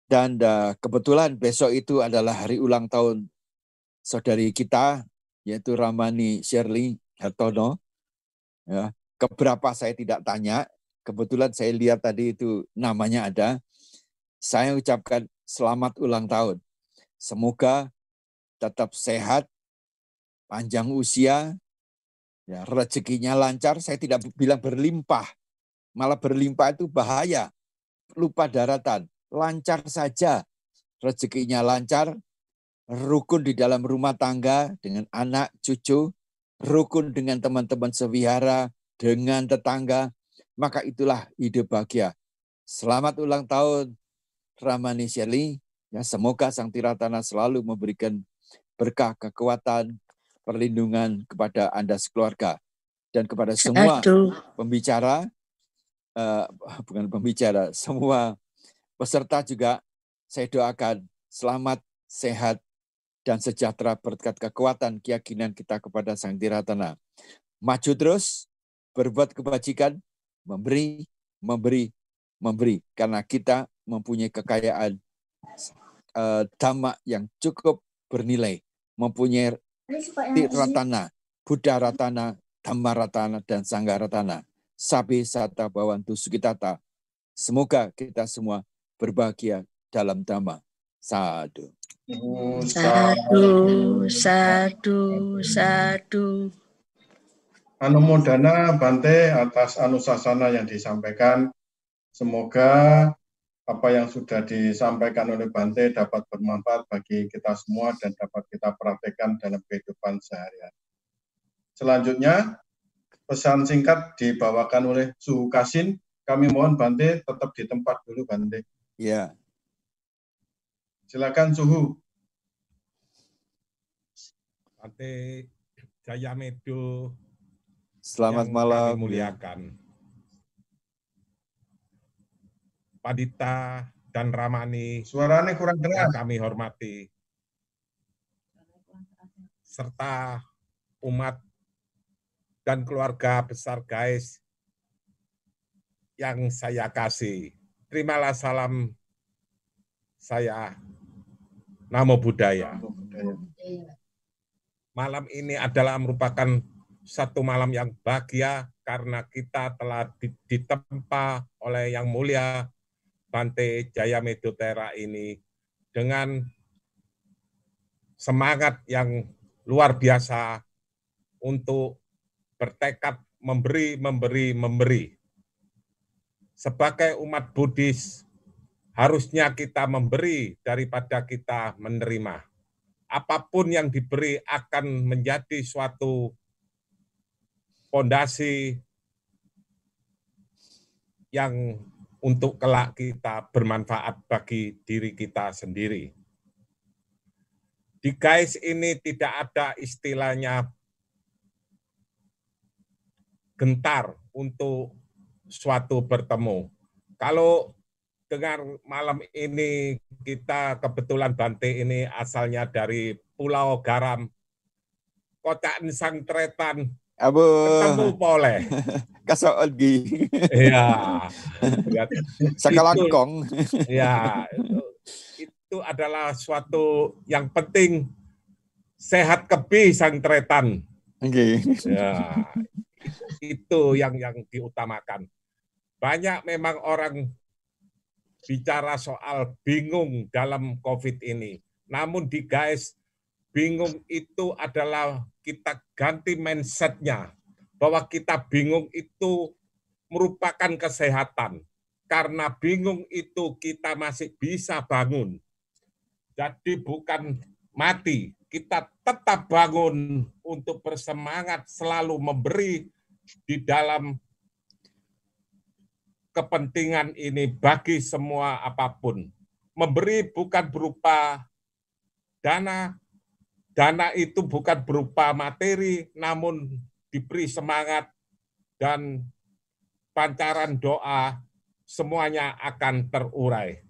Dan kebetulan besok itu adalah hari ulang tahun saudari kita, yaitu Ramani Shirley Hartono. Ya, keberapa saya tidak tanya, kebetulan saya lihat tadi itu namanya ada. Saya ucapkan selamat ulang tahun. Semoga tetap sehat, panjang usia, ya, rezekinya lancar. Saya tidak bilang berlimpah, malah berlimpah itu bahaya, lupa daratan. Lancar saja, rezekinya lancar, rukun di dalam rumah tangga dengan anak, cucu, rukun dengan teman-teman sewihara, dengan tetangga, maka itulah hidup bahagia. Selamat ulang tahun, Ramani Shirley. Ya, semoga Sang Tiratana selalu memberikan berkah, kekuatan, perlindungan kepada Anda sekeluarga. Dan kepada semua pembicara, bukan pembicara, semua peserta juga saya doakan selamat, sehat, dan sejahtera berkat kekuatan keyakinan kita kepada Sang Tiratana. Maju terus, berbuat kebajikan, memberi, memberi, memberi. Karena kita mempunyai kekayaan dhamma yang cukup bernilai. Mempunyai Tiratana, Buddha Ratana, Dhamma Ratana, dan Sangha Ratana. Sabe Sata Bhavantu Sukitata. Semoga kita semua berbahagia dalam Dhamma. Sadu. Sadu, sadu, sadu. Anumodana Bante atas anusasana yang disampaikan. Semoga apa yang sudah disampaikan oleh Bante dapat bermanfaat bagi kita semua dan dapat kita praktekkan dalam kehidupan sehari-hari. Selanjutnya, pesan singkat dibawakan oleh Suhu Kasin. Kami mohon Bante tetap di tempat dulu, Bante. Ya. Silakan Suhu. Bante Jayamedo. Selamat yang malam. Kami muliakan. Pandita dan Ramani. Suaranya kurang keras. Yang kami hormati. Serta umat dan keluarga besar guys yang saya kasih. Terimalah salam saya. Namo Buddhaya. Malam ini adalah merupakan satu malam yang bahagia karena kita telah ditempa oleh Yang Mulia Bante Jayamedo Tera ini dengan semangat yang luar biasa untuk bertekad memberi. Sebagai umat Buddhis, harusnya kita memberi daripada kita menerima. Apapun yang diberi akan menjadi suatu fondasi yang untuk kelak kita bermanfaat bagi diri kita sendiri. Di guys ini tidak ada istilahnya gentar untuk suatu bertemu. Kalau dengar malam ini kita kebetulan Bante ini asalnya dari Pulau Garam, Kota Ensang Tretan, ketemu boleh. Kasogi. Ya. Sakalangkong. Ya, itu adalah suatu yang penting. Sehat kebi Sang Tretan. Okay. Ya, itu yang diutamakan. Banyak memang orang bicara soal bingung dalam COVID ini. Namun di guys, bingung itu adalah kita ganti mindset-nya. Bahwa kita bingung itu merupakan kesehatan. Karena bingung itu kita masih bisa bangun. Jadi bukan mati. Kita tetap bangun untuk bersemangat selalu memberi di dalam kepentingan ini bagi semua apapun. Memberi bukan berupa dana. Dana itu bukan berupa materi, namun diberi semangat dan pancaran doa, semuanya akan terurai.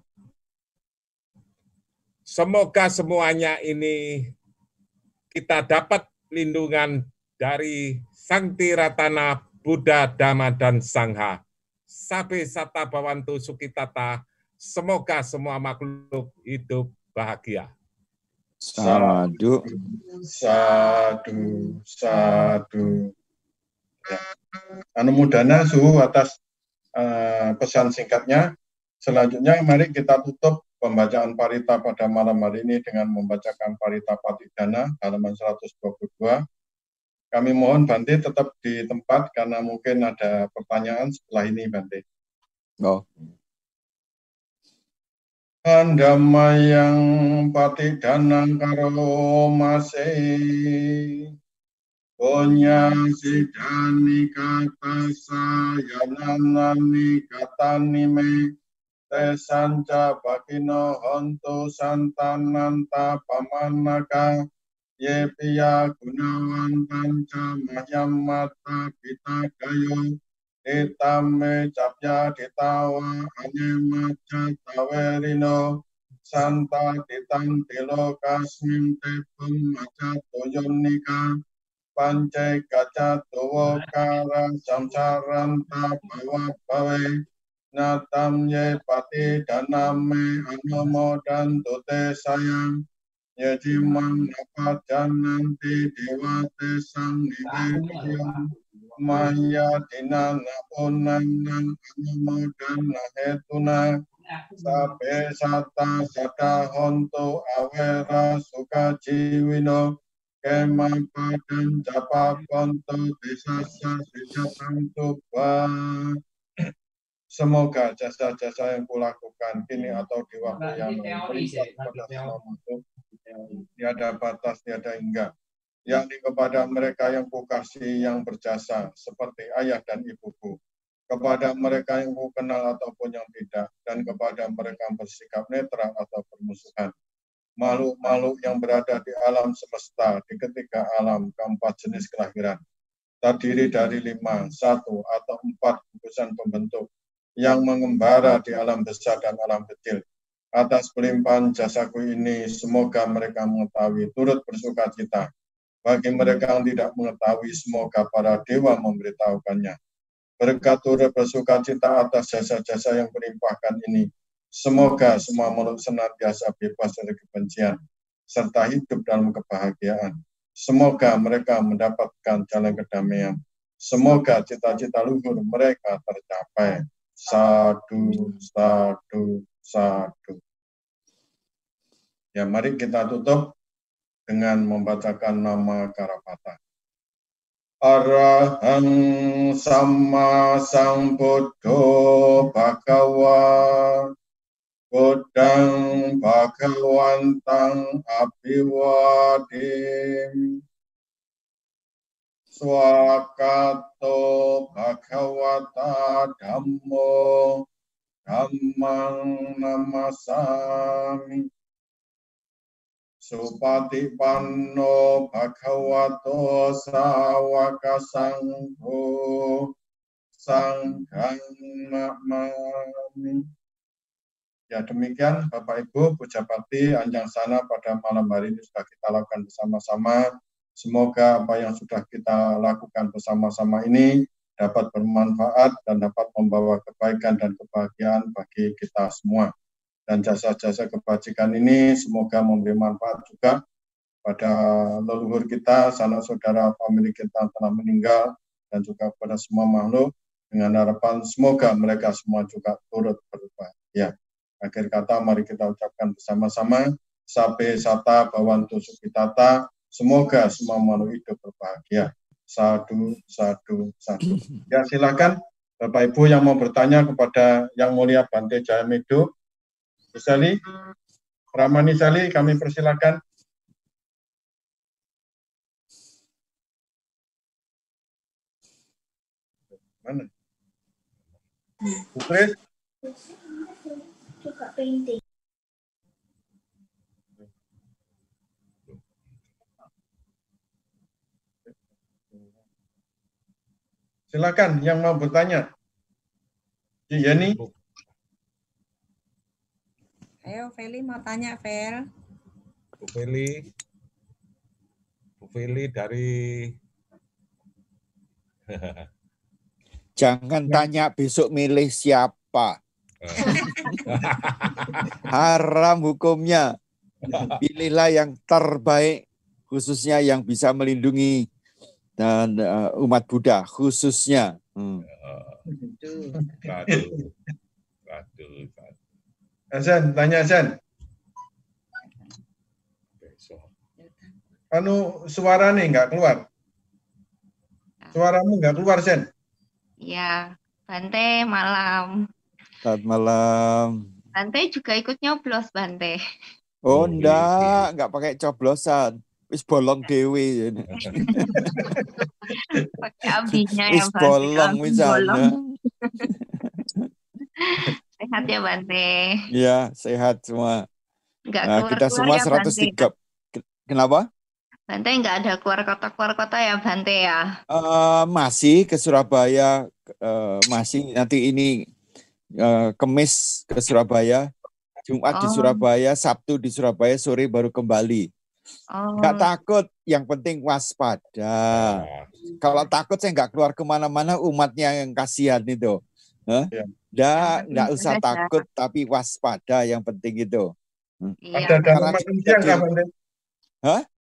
Semoga semuanya ini kita dapat lindungan dari Sang Tiratana, Buddha, Dhamma, dan Sangha. Sabe Sata Bhavantu Sukitata. Semoga semua makhluk hidup bahagia. Sadu. Sadu. Sadu. Ya. Anumodana Suhu atas pesan singkatnya. Selanjutnya mari kita tutup pembacaan parita pada malam hari ini dengan membacakan parita Patidana halaman 122. Kami mohon Bante tetap di tempat karena mungkin ada pertanyaan setelah ini, Bante. Oh. Andamayang Patidana karo mase Punya sidani kata sayananani katani me tesanca bakino hontu santananta pamanaka ye piya gunawan panca mahyam mata pita gayo ditame capya ditawa ane maca tawerino santa ditan tilo kasmin tepum maca toyonika pancai kaca tuwa kara samsaranta bawa bawe natam ye pati daname anomo dan tote sayang ye jimang napa jananti dewate sang nilekiyam maya dinan napunanang anomo dan nahetuna sabe sata sada honto awera suka jiwino kema padan japa konto desasa sejatang tuba. Semoga jasa-jasa yang kulakukan kini atau di waktu yang berikat kepada semua makhluk, tiada batas, tiada hingga, yakni kepada mereka yang kukasih yang berjasa, seperti ayah dan ibuku, kepada mereka yang kukenal ataupun yang tidak, dan kepada mereka yang bersikap netral atau bermusuhan. Makhluk-makhluk yang berada di alam semesta, di ketiga alam, keempat jenis kelahiran, terdiri dari 5, 1, atau 4 gugusan pembentuk, yang mengembara di alam besar dan alam kecil. Atas pelimpahan jasaku ini, semoga mereka mengetahui, turut bersuka cita. Bagi mereka yang tidak mengetahui, semoga para dewa memberitahukannya. Berkat turut bersuka cita atas jasa-jasa yang melimpahkan ini, semoga semua makhluk senantiasa bebas dari kebencian, serta hidup dalam kebahagiaan. Semoga mereka mendapatkan jalan kedamaian. Semoga cita-cita luhur mereka tercapai. Sadu, sadu, sadu. Ya, mari kita tutup dengan membacakan nama Karapata. Arahang Sama Sambuddho Bhagawa Buddhang Bhagawantang Abhiwadim Swakato Bhagawata Dhammo Dhammang Namasami Supatipanno Bhagavato Sawaka Sangho Sanghang Namami. Ya, demikian Bapak Ibu Puja Bakti Anjang Sana pada malam hari ini sudah kita lakukan bersama-sama. Semoga apa yang sudah kita lakukan bersama-sama ini dapat bermanfaat dan dapat membawa kebaikan dan kebahagiaan bagi kita semua. Dan jasa-jasa kebajikan ini semoga memberi manfaat juga pada leluhur kita, sanak saudara, famili kita telah meninggal, dan juga pada semua makhluk, dengan harapan semoga mereka semua juga turut berbahagia. Akhir kata, mari kita ucapkan bersama-sama, Sabe Sata Bhawantu Sukhitata, semoga semua makhluk hidup berbahagia. Sadu, sadu, sadu. Ya, silakan Bapak Ibu yang mau bertanya kepada Yang Mulia Bante Jayamedo, Sali, Ramani Sali, kami persilakan. Mana? Putri? Suka painting. Silakan yang mau bertanya. Yani. Ayo Feli mau tanya, Fel. Bu Feli dari Jangan tanya besok milih siapa. Haram hukumnya. Pilihlah yang terbaik, khususnya yang bisa melindungi dan umat Buddha khususnya. Hasan, tanya Hasan. Suara nih nggak keluar. Suaramu nggak keluar, Sen. Ya, Bante malam. Selamat malam. Bante juga ikut nyoblos, Bante. Oh, enggak pakai coblosan. Wis bolong dewe. Pakai abinya ya, Wis Bante. bolong misalnya. Sehat ya, Bante. Iya, sehat semua. Nggak Nah, kita semua ya, 103. Kenapa? Bante nggak ada keluar kota ya, Bante ya? Masih ke Surabaya, masih nanti ini Kemis ke Surabaya, Jumat di Surabaya, Sabtu di Surabaya, sore baru kembali. Nggak takut, yang penting waspada. Kalau takut saya nggak keluar kemana-mana, umatnya yang kasihan itu. Nggak usah takut, tapi waspada yang penting itu. Iya. Ada dalam makan siang nggak, Bante? Hah?